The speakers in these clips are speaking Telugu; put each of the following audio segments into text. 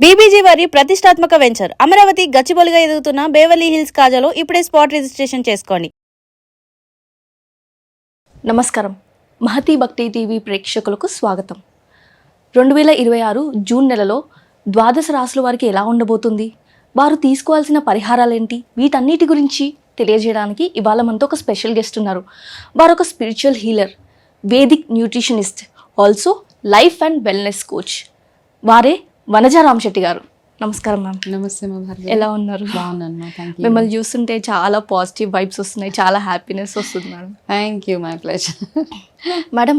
బీబీజీ వారి ప్రతిష్టాత్మక వెంచర్ అమరావతి గచ్చిబౌలిగా ఎదుగుతున్న బేవర్లీ హిల్స్ కాజాలో ఇప్పుడే స్పాట్ రిజిస్ట్రేషన్ చేసుకోండి. నమస్కారం. మహతి భక్తి టీవీ ప్రేక్షకులకు స్వాగతం. 2026 జూన్ నెలలో ద్వాదశ రాశుల వారికి ఎలా ఉండబోతుంది, వారు తీసుకోవాల్సిన పరిహారాలేంటి, వీటన్నిటి గురించి తెలియజేయడానికి ఇవాళ మనతో ఒక స్పెషల్ గెస్ట్ ఉన్నారు. వారు ఒక spiritual healer, Vedic nutritionist, also life and wellness coach. వారే వనజా రామశెట్టి గారు. నమస్కారం మ్యామ్. నమస్తే మా భార్గవి. ఎలా ఉన్నారు? బాగున్నాను. Thank you. మిమ్మల్ని చూస్తుంటే చాలా పాజిటివ్ వైబ్స్ వస్తున్నాయి, చాలా హ్యాపీనెస్ వస్తుంది madam. Thank you, my pleasure. Madam,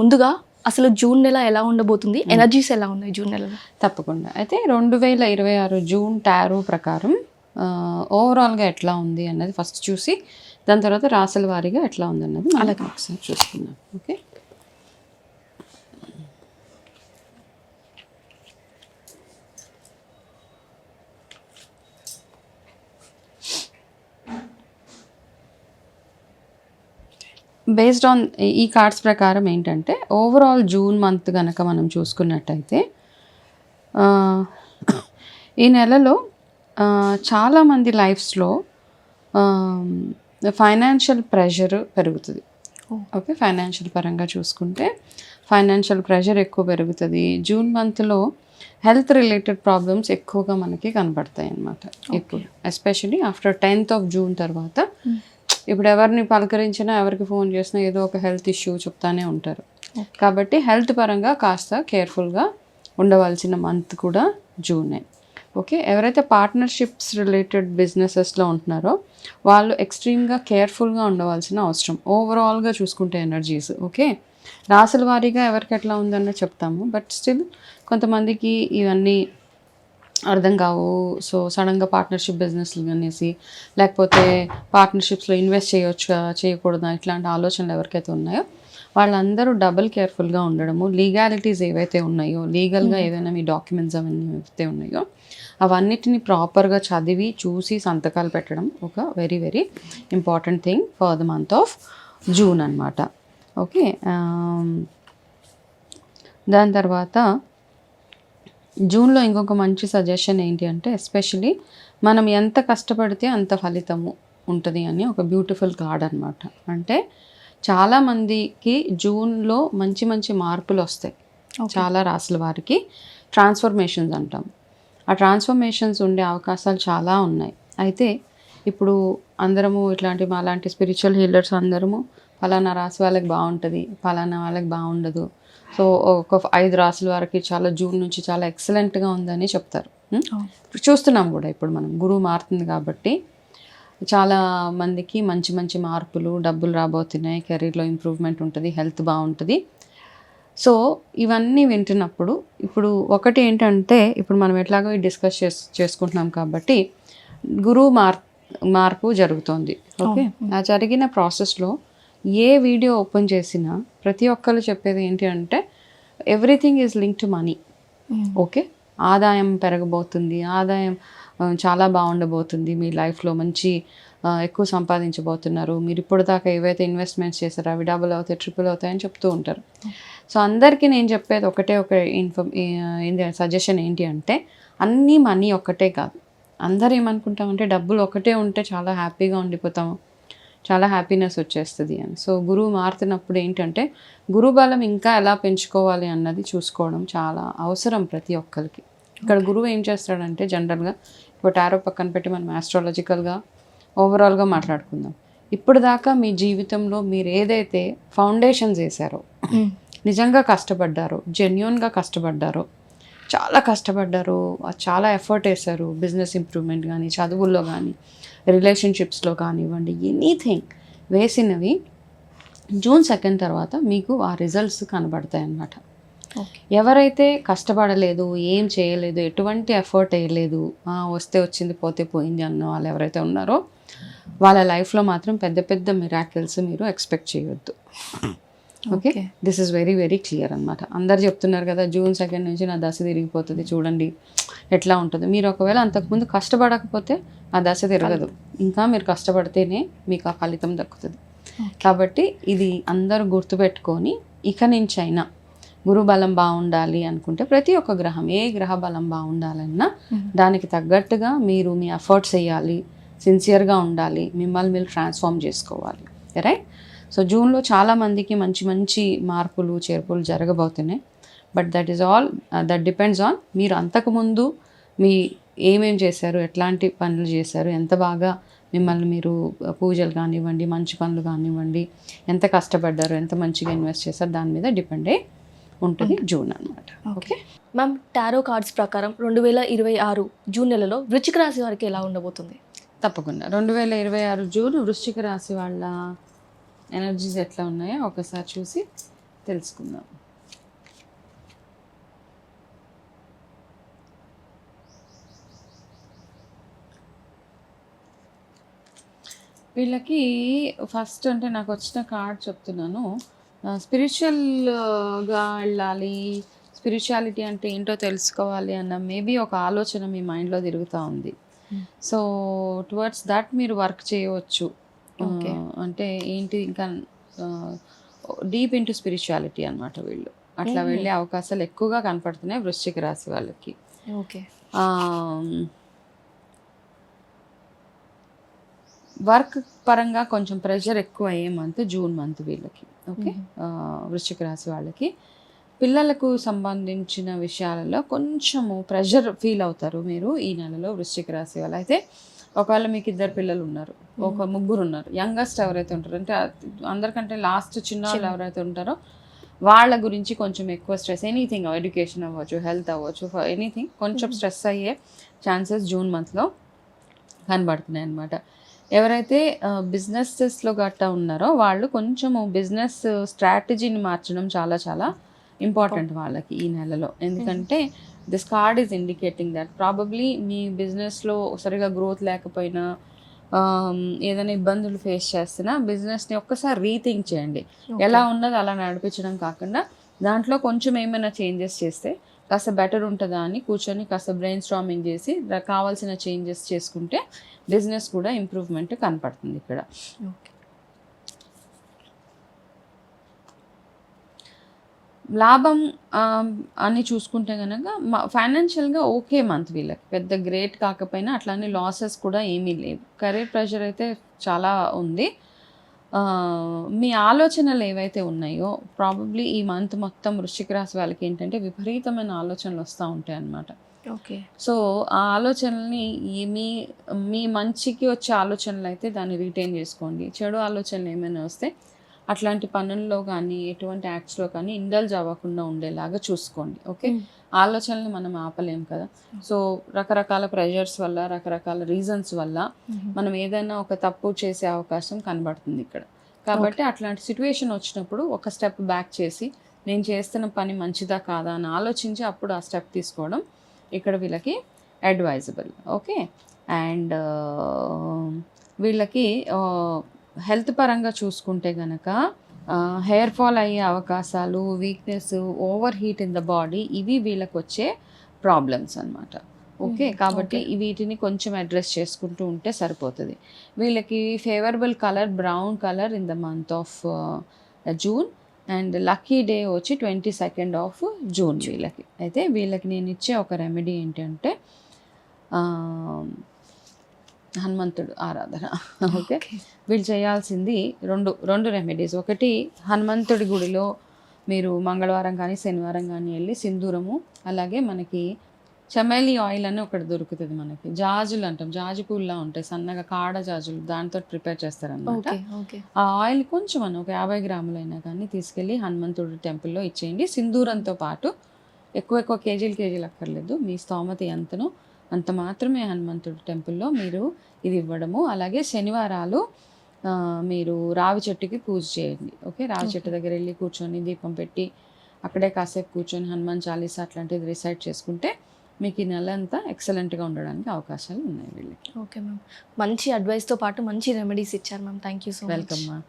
ముందుగా అసలు జూన్ నెల ఎలా ఉండబోతుంది, ఎనర్జీస్ ఎలా ఉన్నాయి జూన్ నెలలో? తప్పకుండా. అయితే 2026 జూన్ టారో ప్రకారం ఓవరాల్గా ఎట్లా ఉంది అన్నది ఫస్ట్ చూసి దాని తర్వాత రాసుల వారీగా ఎట్లా ఉంది అన్నది అలాగే ఒకసారి చూసుకుందాం. ఓకే. బేస్డ్ ఆన్ ఈ కార్డ్స్ ప్రకారం ఏంటంటే ఓవరాల్ జూన్ మంత్ కనుక మనం చూసుకున్నట్టయితే ఈ నెలలో చాలామంది లైఫ్స్లో ఫైనాన్షియల్ ప్రెషర్ పెరుగుతుంది. ఓకే, ఫైనాన్షియల్ పరంగా చూసుకుంటే ఫైనాన్షియల్ ప్రెషర్ ఎక్కువ పెరుగుతుంది. జూన్ మంత్లో హెల్త్ రిలేటెడ్ ప్రాబ్లమ్స్ ఎక్కువగా మనకి కనబడతాయి అన్నమాట. ఎక్కువ especially after 10th of June తర్వాత ఇప్పుడు ఎవరిని పలకరించినా ఎవరికి ఫోన్ చేసినా ఏదో ఒక హెల్త్ ఇష్యూ చెప్తానే ఉంటారు. కాబట్టి హెల్త్ పరంగా కాస్త కేర్ఫుల్గా ఉండవలసిన మంత్ కూడా జూనే. ఓకే, ఎవరైతే పార్ట్నర్షిప్స్ రిలేటెడ్ బిజినెసెస్లో ఉంటున్నారో వాళ్ళు ఎక్స్ట్రీమ్గా కేర్ఫుల్గా ఉండవలసిన అవసరం ఓవరాల్గా చూసుకుంటే ఎనర్జీస్. ఓకే, రాసుల వారీగా ఎవరికి ఎట్లా ఉందన్న చెప్తాము, బట్ స్టిల్ కొంతమందికి ఇవన్నీ అర్థం కావు. సో సడన్గా పార్ట్నర్షిప్ బిజినెస్లు అనేసి లేకపోతే పార్ట్నర్షిప్స్లో ఇన్వెస్ట్ చేయొచ్చా చేయకూడదా ఇట్లాంటి ఆలోచనలు ఎవరికైతే ఉన్నాయో వాళ్ళందరూ డబుల్ కేర్ఫుల్గా ఉండడము, లీగాలిటీస్ ఏవైతే ఉన్నాయో లీగల్గా ఏదైనా మీ డాక్యుమెంట్స్ అవన్నీ ఏవైతే ఉన్నాయో అవన్నిటిని ప్రాపర్గా చదివి చూసి సంతకాలు పెట్టడం ఒక very very important thing for the month of June అన్నమాట. ఓకే, దాని తర్వాత జూన్లో ఇంకొక మంచి సజెషన్ ఏంటి అంటే ఎస్పెషలీ మనం ఎంత కష్టపడితే అంత ఫలితము ఉంటుంది అని ఒక బ్యూటిఫుల్ కార్డ్ అనమాట. అంటే చాలామందికి జూన్లో మంచి మంచి మార్పులు వస్తాయి. చాలా రాసుల వారికి ట్రాన్స్ఫర్మేషన్స్ అంటాం. ఆ ట్రాన్స్ఫర్మేషన్స్ ఉండే అవకాశాలు చాలా ఉన్నాయి. అయితే ఇప్పుడు అందరము ఇట్లాంటి మాలాంటి స్పిరిచువల్ హీలర్స్ అందరము ఫలానా రాశి వాళ్ళకి బాగుంటుంది, ఫలానా వాళ్ళకి బాగుండదు, సో ఒక 5 రాసుల వారికి చాలా జూన్ నుంచి చాలా ఎక్సలెంట్గా ఉందని చెప్తారు. చూస్తున్నాం కూడా ఇప్పుడు మనం గురువు మారుతుంది కాబట్టి చాలా మందికి మంచి మంచి మార్పులు, డబ్బులు రాబోతున్నాయి, కెరీర్లో ఇంప్రూవ్మెంట్ ఉంటుంది, హెల్త్ బాగుంటుంది. సో ఇవన్నీ వింటున్నప్పుడు ఇప్పుడు ఒకటి ఏంటంటే ఇప్పుడు మనం ఎట్లాగో డిస్కస్ చేసుకుంటున్నాం కాబట్టి గురువు మార్పు జరుగుతోంది. ఓకే, ఆ జరిగిన ప్రాసెస్లో ఏ వీడియో ఓపెన్ చేసినా ప్రతి ఒక్కరు చెప్పేది ఏంటి అంటే everything is link to money. Okay, ఆదాయం పెరగబోతుంది, ఆదాయం చాలా బాగుండబోతుంది, మీ లైఫ్లో మంచి ఎక్కువ సంపాదించబోతున్నారు, మీరు ఇప్పుడు దాకా ఏవైతే ఇన్వెస్ట్మెంట్స్ చేశారో అవి డబుల్ అవుతాయి, ట్రిపుల్ అవుతాయని చెప్తూ ఉంటారు. సో అందరికీ నేను చెప్పేది ఒకటే ఒక సజెషన్ ఏంటి అంటే అన్నీ మనీ ఒక్కటే కాదు. అందరూ ఏమనుకుంటామంటే డబ్బులు ఒకటే ఉంటే చాలా హ్యాపీగా ఉండిపోతాము, చాలా హ్యాపీనెస్ వచ్చేస్తుంది అని. సో గురువు మారుతున్నప్పుడు ఏంటంటే గురువు బలం ఇంకా ఎలా పెంచుకోవాలి అన్నది చూసుకోవడం చాలా అవసరం ప్రతి ఒక్కరికి. ఇక్కడ గురువు ఏం చేస్తాడంటే జనరల్గా ఇప్పుడు టారో పక్కన పెట్టి మనం ఆస్ట్రాలజికల్గా ఓవరాల్గా మాట్లాడుకుందాం. ఇప్పుడు దాకా మీ జీవితంలో మీరు ఏదైతే ఫౌండేషన్స్ వేసారో, నిజంగా కష్టపడ్డారో, జెన్యూన్గా కష్టపడ్డారో, చాలా కష్టపడ్డారు, చాలా ఎఫర్ట్ వేశారు, బిజినెస్ ఇంప్రూవ్మెంట్ కానీ, చదువుల్లో కానీ, రిలేషన్షిప్స్లో కానివ్వండి, ఎనీథింగ్ వేసినవి జూన్ 2 తర్వాత మీకు ఆ రిజల్ట్స్ కనబడతాయి అన్నమాట. ఎవరైతే కష్టపడలేదు, ఏం చేయలేదు, ఎటువంటి ఎఫర్ట్ వేయలేదు, వస్తే వచ్చింది పోతే పోయింది అన్న వాళ్ళు ఎవరైతే ఉన్నారో వాళ్ళ లైఫ్లో మాత్రం పెద్ద పెద్ద మిరాకిల్స్ మీరు ఎక్స్పెక్ట్ చేయొద్దు. Okay, this is very very clear అనమాట. అందరు చెప్తున్నారు కదా జూన్ 2 నుంచి నా దశ తిరిగిపోతుంది, చూడండి ఎట్లా ఉంటుంది. మీరు ఒకవేళ అంతకుముందు కష్టపడకపోతే ఆ దశ తిరగదు, ఇంకా మీరు కష్టపడితేనే మీకు ఆ ఫలితం దక్కుతుంది. కాబట్టి ఇది అందరూ గుర్తుపెట్టుకొని ఇక నుంచైనా గురు బలం బాగుండాలి అనుకుంటే ప్రతి ఒక్క గ్రహం ఏ గ్రహ బలం బాగుండాలన్నా దానికి తగ్గట్టుగా మీరు మీ ఎఫర్ట్స్ వేయాలి, సిన్సియర్గా ఉండాలి, మిమ్మల్ని మీరు ట్రాన్స్ఫార్మ్ చేసుకోవాలి. రైట్? సో జూన్లో చాలామందికి మంచి మంచి మార్పులు చేర్పులు జరగబోతున్నాయి. But that is all that depends on మీరు అంతకుముందు మీ ఏమేం చేశారు, ఎట్లాంటి పనులు చేశారు, ఎంత బాగా మిమ్మల్ని మీరు పూజలు కానివ్వండి, మంచి పనులు కానివ్వండి, ఎంత కష్టపడ్డారు, ఎంత మంచిగా ఇన్వెస్ట్ చేశారు, దాని మీద డిపెండ్ అయ్యి ఉంటుంది జూన్ అనమాట. ఓకే మ్యామ్, టారో కార్డ్స్ ప్రకారం 2026 జూన్ నెలలో వృశ్చిక రాశి వారికి ఎలా ఉండబోతుంది? తప్పకుండా 2026 జూన్ వృశ్చిక రాశి వాళ్ళ ఎనర్జీస్ ఎట్లా ఉన్నాయో ఒకసారి చూసి తెలుసుకుందాం. వీళ్ళకి ఫస్ట్ అంటే నాకు వచ్చిన కార్డ్ చెప్తున్నాను, స్పిరిచువల్గా వెళ్ళాలి, స్పిరిచువాలిటీ అంటే ఏంటో తెలుసుకోవాలి అన్న మేబీ ఒక ఆలోచన మీ మైండ్లో తిరుగుతూ ఉంది. సో టువర్డ్స్ దట్ మీరు వర్క్ చేయవచ్చు. అంటే ఏంటి, ఇంకా డీప్ ఇంటూ స్పిరిచువాలిటీ అనమాట వీళ్ళు. అట్లా వెళ్ళే అవకాశాలు ఎక్కువగా కనపడుతున్నాయి వృశ్చిక రాశి వాళ్ళకి. ఓకే. వర్క్ పరంగా కొంచెం ప్రెషర్ ఎక్కువ అయ్యే మంత్ జూన్ మంత్ వీళ్ళకి. ఓకే, వృశ్చిక రాశి వాళ్ళకి పిల్లలకు సంబంధించిన విషయాలలో కొంచెము ప్రెషర్ ఫీల్ అవుతారు మీరు ఈ నెలలో వృశ్చిక రాశి వాళ్ళు. అయితే ఒకవేళ మీకు 2 పిల్లలు ఉన్నారు, ఒక 3 ఉన్నారు, యంగెస్ట్ ఎవరైతే ఉంటారో అంటే అందరికంటే లాస్ట్ చిన్న వాళ్ళు ఎవరైతే ఉంటారో వాళ్ళ గురించి కొంచెం ఎక్కువ స్ట్రెస్, ఎనీథింగ్, ఎడ్యుకేషన్ అవ్వచ్చు, హెల్త్ అవ్వచ్చు, ఎనీథింగ్ కొంచెం స్ట్రెస్ అయ్యే ఛాన్సెస్ జూన్ మంత్లో కనబడుతున్నాయి అన్నమాట. ఎవరైతే బిజినెసెస్లో గట్టా ఉన్నారో వాళ్ళు కొంచెము బిజినెస్ స్ట్రాటజీని మార్చడం చాలా చాలా ఇంపార్టెంట్ వాళ్ళకి ఈ నెలలో. ఎందుకంటే this card is indicating that probably మీ బిజినెస్లో సరిగా గ్రోత్ లేకపోయినా, ఏదైనా ఇబ్బందులు ఫేస్ చేస్తున్నా బిజినెస్ని ఒక్కసారి రీథింక్ చేయండి. ఎలా ఉన్నది అలా నడిపించడం కాకుండా దాంట్లో కొంచెం ఏమైనా చేంజెస్ చేస్తే కాస్త బెటర్ ఉంటుందా అని కూర్చొని కాస్త బ్రెయిన్ స్టార్మింగ్ చేసి కావాల్సిన చేంజెస్ చేసుకుంటే బిజినెస్ కూడా ఇంప్రూవ్మెంట్ కనపడుతుంది ఇక్కడ. లాభం అని చూసుకుంటే కనుక ఫైనాన్షియల్గా ఓకే మంత్ వీళ్ళకి, పెద్ద గ్రేట్ కాకపోయినా అట్లానే లాసెస్ కూడా ఏమీ లేవు. కెరీర్ ప్రెషర్ అయితే చాలా ఉంది. మీ ఆలోచనలు ఏవైతే ఉన్నాయో ప్రాబబ్లీ ఈ మంత్ మొత్తం వృశ్చిక రాశి వాళ్ళకి ఏంటంటే విపరీతమైన ఆలోచనలు వస్తూ ఉంటాయి అన్నమాట. ఓకే. సో ఆ ఆలోచనల్ని మీ మంచికి వచ్చే ఆలోచనలు అయితే దాన్ని రిటైన్ చేసుకోండి. చెడు ఆలోచనలు ఏమైనా వస్తే అట్లాంటి పనుల్లో కానీ ఎటువంటి యాక్ట్స్లో కానీ ఇండల్జ్ అవ్వకుండా ఉండేలాగా చూసుకోండి. ఓకే, ఆలోచనల్ని మనం ఆపలేం కదా. సో రకరకాల ప్రెషర్స్ వల్ల, రకరకాల రీజన్స్ వల్ల మనం ఏదైనా ఒక తప్పు చేసే అవకాశం కనబడుతుంది ఇక్కడ. కాబట్టి అట్లాంటి సిచ్యువేషన్ వచ్చినప్పుడు ఒక స్టెప్ బ్యాక్ చేసి నేను చేస్తున్న పని మంచిదా కాదా అని ఆలోచించి అప్పుడు ఆ స్టెప్ తీసుకోవడం ఇక్కడ వీళ్ళకి అడ్వైజబుల్. ఓకే, అండ్ వీళ్ళకి హెల్త్ పరంగా చూసుకుంటే కనుక హెయిర్ ఫాల్ అయ్యే అవకాశాలు, weakness, over heat in the body, ఇవి వీళ్ళకి వచ్చే ప్రాబ్లమ్స్ అన్నమాట. ఓకే, కాబట్టి వీటిని కొంచెం అడ్రస్ చేసుకుంటూ ఉంటే సరిపోతుంది. వీళ్ళకి favourable colour brown colour in the month of June and lucky day వచ్చి 22nd of జూన్ వీళ్ళకి. అయితే వీళ్ళకి నేను ఇచ్చే ఒక రెమెడీ ఏంటంటే హనుమంతుడు ఆరాధన. ఓకే, వీళ్ళు చేయాల్సింది రెండు రెమెడీస్. ఒకటి, హనుమంతుడి గుడిలో మీరు మంగళవారం కానీ శనివారం కానీ వెళ్ళి సింధూరము, అలాగే మనకి చమేలి ఆయిల్ అని ఒకటి దొరుకుతుంది మనకి, జాజులు అంటాం, జాజి పూల్లా ఉంటాయి సన్నగా కాడ జాజులు, దాంతో ప్రిపేర్ చేస్తారనమాట. ఆ ఆయిల్ కొంచెం అని ఒక 50 గ్రాములైనా కానీ తీసుకెళ్ళి హనుమంతుడి టెంపుల్లో ఇచ్చేయండి. సింధూరంతో పాటు ఎక్కువ కేజీలు అక్కర్లేదు, మీ స్తోమత ఎంతనో అంత మాత్రమే హనుమంతుడి టెంపుల్లో మీరు ఇది ఇవ్వడము. అలాగే శనివారాలు మీరు రావి చెట్టుకి పూజ చేయండి. ఓకే, రావి చెట్టు దగ్గర వెళ్ళి కూర్చొని దీపం పెట్టి అక్కడే కాసేపు కూర్చొని హనుమాన్ చాలీసా అట్లాంటిది రిసైట్ చేసుకుంటే మీకు ఈ నెల అంతా ఎక్సలెంట్గా ఉండడానికి అవకాశాలు ఉన్నాయి వీళ్ళకి. ఓకే మ్యామ్, మంచి అడ్వైస్తో పాటు మంచి రెమెడీస్ ఇచ్చారు ma'am. Thank you so much. Welcome ma'am.